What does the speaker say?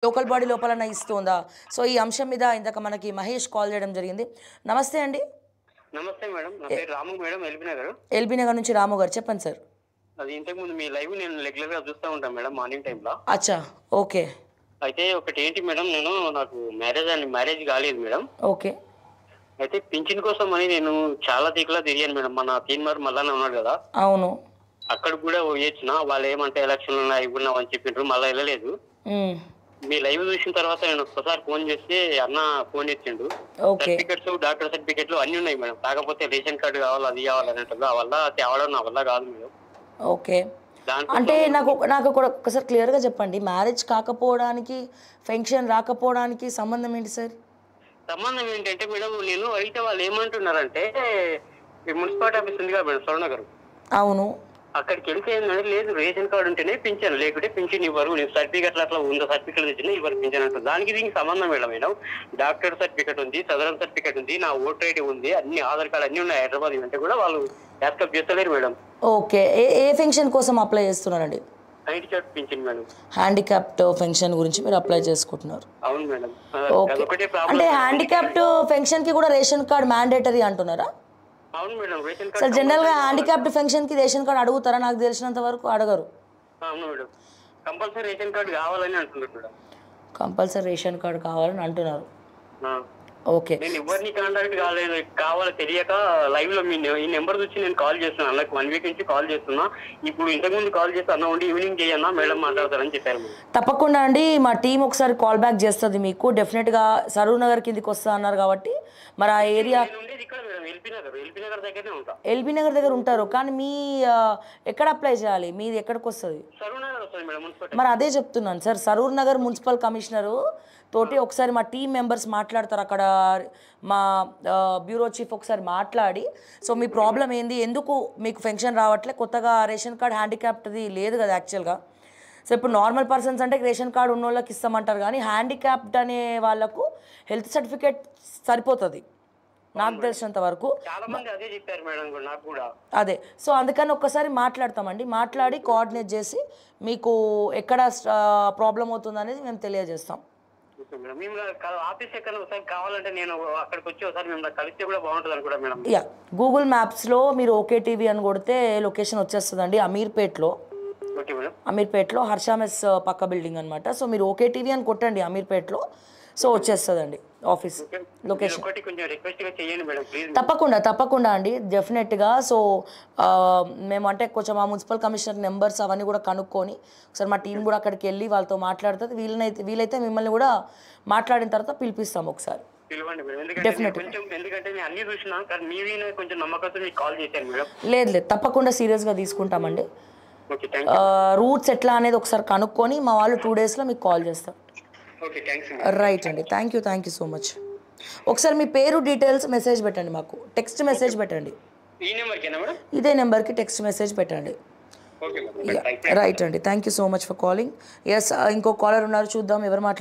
Local body లోపలన్నా ఇస్తుందా? So ఈ అంశం మీద ఇందాక మనకి మహేష్ కాల్ చేయడం జరిగింది. నమస్తే అండి. నమస్తే మేడం. నా పేరు Ramu madam. LB Nagar. LB Nagar నుంచి రాము గారు చెప్పండి సార్. అది ఇంతకుముందు మీ లైవ్ నేను రెగ్యులర్‌గా చూస్తా ఉంటాను మేడం మార్నింగ్ టైమ్‌లో. అచ్చా! ఓకే. అయితే ఒకటేంటి మేడం, నాకు మ్యారేజ్ కాలేదు మేడం. ఓకే. అయితే పింఛన్ కోసం అని నేను చాలా దిక్కులా తిరిగాను మేడం. మన తీన్మార్ మల్లన్న ఉన్నాడు కదా! అవును. అక్కడికి కూడా పోయొచ్చిన. వాళ్ళేమంటే ఎలక్షన్‌లు ఉన్నాయి ఇవున్నావని చెప్పిండ్రు. మళ్ళా ఎళ్ళలేదు. హ్మ్. మీ లైవ్ చూసిన తర్వాత నేను ఒక్కసారి ఫోన్ చేస్తే అన్న ఫోన్ ఎత్తిండు. ఓకే. సర్టిఫికెట్స్, డాక్టర్ సర్టిఫికెట్లు అన్నీ ఉన్నాయి మేడం. కాకపోతే రేషన్ కార్డ్ కావాలి, అది కావాలి అన్నట్టుగా ఆ వల్ల తేవడం నా వల్ల కాదు మేడం. ఓకే. అంటే దానికోసం నాకు కూడా ఒక్కసారి క్లియర్‌గా చెప్పండి. మ్యారేజ్ కాకపోవడానికి, పెన్షన్ రాకపోవడానికి సంబంధం ఏంటి సార్? సంబంధం ఏంటంటే మేడం, నేను అడిగితే వాళ్ళు ఏమంటున్నారంటే, ఈ మున్సిపాలిటీ ఆఫీస్ ఉంది కదా మేడం స్వర్ణనగర్, అవును. అక్కడికి వెళ్తే ఏంటంటే లేదు రేషన్ కార్డు ఉంటేనే పింఛన్, లేకుంటే పింఛన్ ఇవ్వరు. నేను సర్టిఫికెట్లు అట్లా ఉందో సర్టిఫికెట్ తెచ్చినా ఇవ్వరు పింఛన్ అంటారు. దానికి దీనికి సంబంధం మేడం. డాక్టర్ సర్టిఫికెట్ ఉంది, సదరన్ సర్టిఫికెట్ ఉంది, నా ఓటర్ ఐడి ఉంది, అన్ని ఆధార్ కార్డు అన్ని ఉన్నాయి హైదరాబాద్ అంటే కూడా వాళ్ళు యాక్సెప్ట్ చేస్తలేరు మేడం. ఓకే. ఏ ఏ పెన్షన్ కోసం అప్లై చేస్తున్నారండి? Handicap pension madam. Handicapped pension గురించి మీరు అప్లై చేసుకుంటున్నారు. అవును మేడం. ఓకే. అదొకటే అంటే ప్రాబ్లం. హ్యాండిక్యాప్డ్ పెన్షన్‌కి కూడా రేషన్ కార్డ్ మ్యాండేటరీ అంటున్నారా? అవును మేడం. రేషన్ సార్ కార్డు జనరల్‌గా హ్యాండిక్యాప్డ్ పెన్షన్‌కి రేషన్ కార్డ్ అడుగుతారా? నాకు తెలిసినంత వరకు అడగరు. అవును మేడం. కంపల్సరీ రేషన్ కార్డు కావాలని అంటున్నారు మేడం. కంపల్సరీ రేషన్ కార్డ్ కావాలని అంటున్నారు. ఆ. ఓకే. నేను ఎవరిని కాంటాక్ట్ కావాలో తెలియక లైవ్ లో ఈ నెంబర్ చూసి నేను కాల్ చేస్తున్నాను. అన్నకు 1 వీక్ నుంచి కాల్ చేస్తున్నా. ఇప్పుడు ఇంతకుముందు కాల్ చేస్తే అన్న ఉండి ఈవినింగ్ చేయన్నా మేడం మాట్లాడతారని చెప్పారు. తప్పకుండా అండి. మా టీం ఒకసారి కాల్ బ్యాక్ చేస్తుంది మీకు. డెఫినెట్‌గా సరూర్ నగర్ కిందికి వస్తా అన్నారు కాబట్టి మరి ఆ ఏరియా నేను ఉండేది ఇక్కడ మేడం, ఎల్బీ నగర్ దగ్గరనే ఉంటా. ఎల్బీ నగర్ దగ్గర ఉంటారు. కానీ మీ ఎక్కడ అప్లై చేయాలి? మీది ఎక్కడికి వస్తుంది? సరూర్ నగర్ వస్తుంది మేడం మున్సిపల్. మరి అదే చెప్తున్నాను sir. Saroor Nagar municipal commissioner తోటి ఒకసారి మా టీం మెంబర్స్ మాట్లాడతారు. అక్కడ మా బ్యూరో చీఫ్ ఒకసారి మాట్లాడి సో మీ ప్రాబ్లం ఏంది, ఎందుకు మీకు పెన్షన్ రావట్లే, కొత్తగా రేషన్ కార్డ్ హ్యాండిక్యాప్డ్ది లేదు కదా యాక్చువల్గా. సో ఇప్పుడు నార్మల్ పర్సన్స్ అంటే రేషన్ కార్డు ఉన్న వాళ్ళకి ఇస్తామంటారు, కానీ హ్యాండిక్యాప్డ్ అనే వాళ్ళకు హెల్త్ సర్టిఫికేట్ సరిపోతుంది నాకు తెలిసినంత వరకు. చాలా మంది అదే చెప్పారు మేడం నాకు కూడా. అదే సో అందుకని ఒక్కసారి మాట్లాడతామండి. మాట్లాడి కోఆర్డినేట్ చేసి మీకు ఎక్కడ ప్రాబ్లం అవుతుంది అనేది మేము తెలియజేస్తాం. మేము ఆఫీస్ ఎక్కడ ఒకసారి కావాలంటే నేను అక్కడికి వచ్చి ఒకసారి మేము కలిస్తే కూడా బాగుంటుంది అనుకుంటా మేడం. యా, గూగుల్ మ్యాప్స్లో మీరు ఓకే టీవీ అని కొడితే లొకేషన్ వచ్చేస్తుందండి. అమీర్పేట్లో. Okay madam. అమీర్పేట్లో హర్షామెస్ పక్క బిల్డింగ్ అనమాట. సో మీరు ఓకే టీవీ అని కొట్టండి అమీర్పేట్లో, సో వచ్చేస్తుందండి ఆఫీస్ లొకేషన్. కొంచెం రిక్వెస్ట్ చేయండి మేడం ప్లీజ్. తప్పకుండా అండి, డెఫినెట్గా. సో మేము అంటే కొంచెం ఆ మున్సిపల్ కమిషనర్ నెంబర్స్ అవన్నీ కూడా కనుక్కొని ఒకసారి మా టీం కూడా అక్కడికి వెళ్ళి వాళ్ళతో మాట్లాడుతుంది. వీలైతే మిమ్మల్ని కూడా మాట్లాడిన తర్వాత పిలిపిస్తాం ఒకసారి. పిలవండి మేడం. ఎందుకంటే నేను అన్ని చూసినా కానీ మీవి కొంచెం నమ్మకంతో మీకు కాల్ చేశాను మేడం. లేదు తప్పకుండా సీరియస్గా తీసుకుంటామండి. Okay, thank you. రూట్స్ ఎట్లా అనేది ఒకసారి కనుక్కొని మా వాళ్ళు 2 డేస్లో మీకు కాల్ చేస్తాం. Okay, thanks. రైట్ అండి, థ్యాంక్ యూ సో మచ్. ఒకసారి మీ పేరు డీటెయిల్స్ మెసేజ్ పెట్టండి, మాకు టెక్స్ట్ మెసేజ్ పెట్టండి. ఈ నెంబర్కేనా మేడం? ఇదే నెంబర్కి టెక్స్ట్ మెసేజ్ పెట్టండి. Okay madam. రైట్ అండి, thank you so much for calling. Yes, ఇంకో కాలర్ ఉన్నారు, చూద్దాం ఎవరు మాట్లాడుతున్నారు.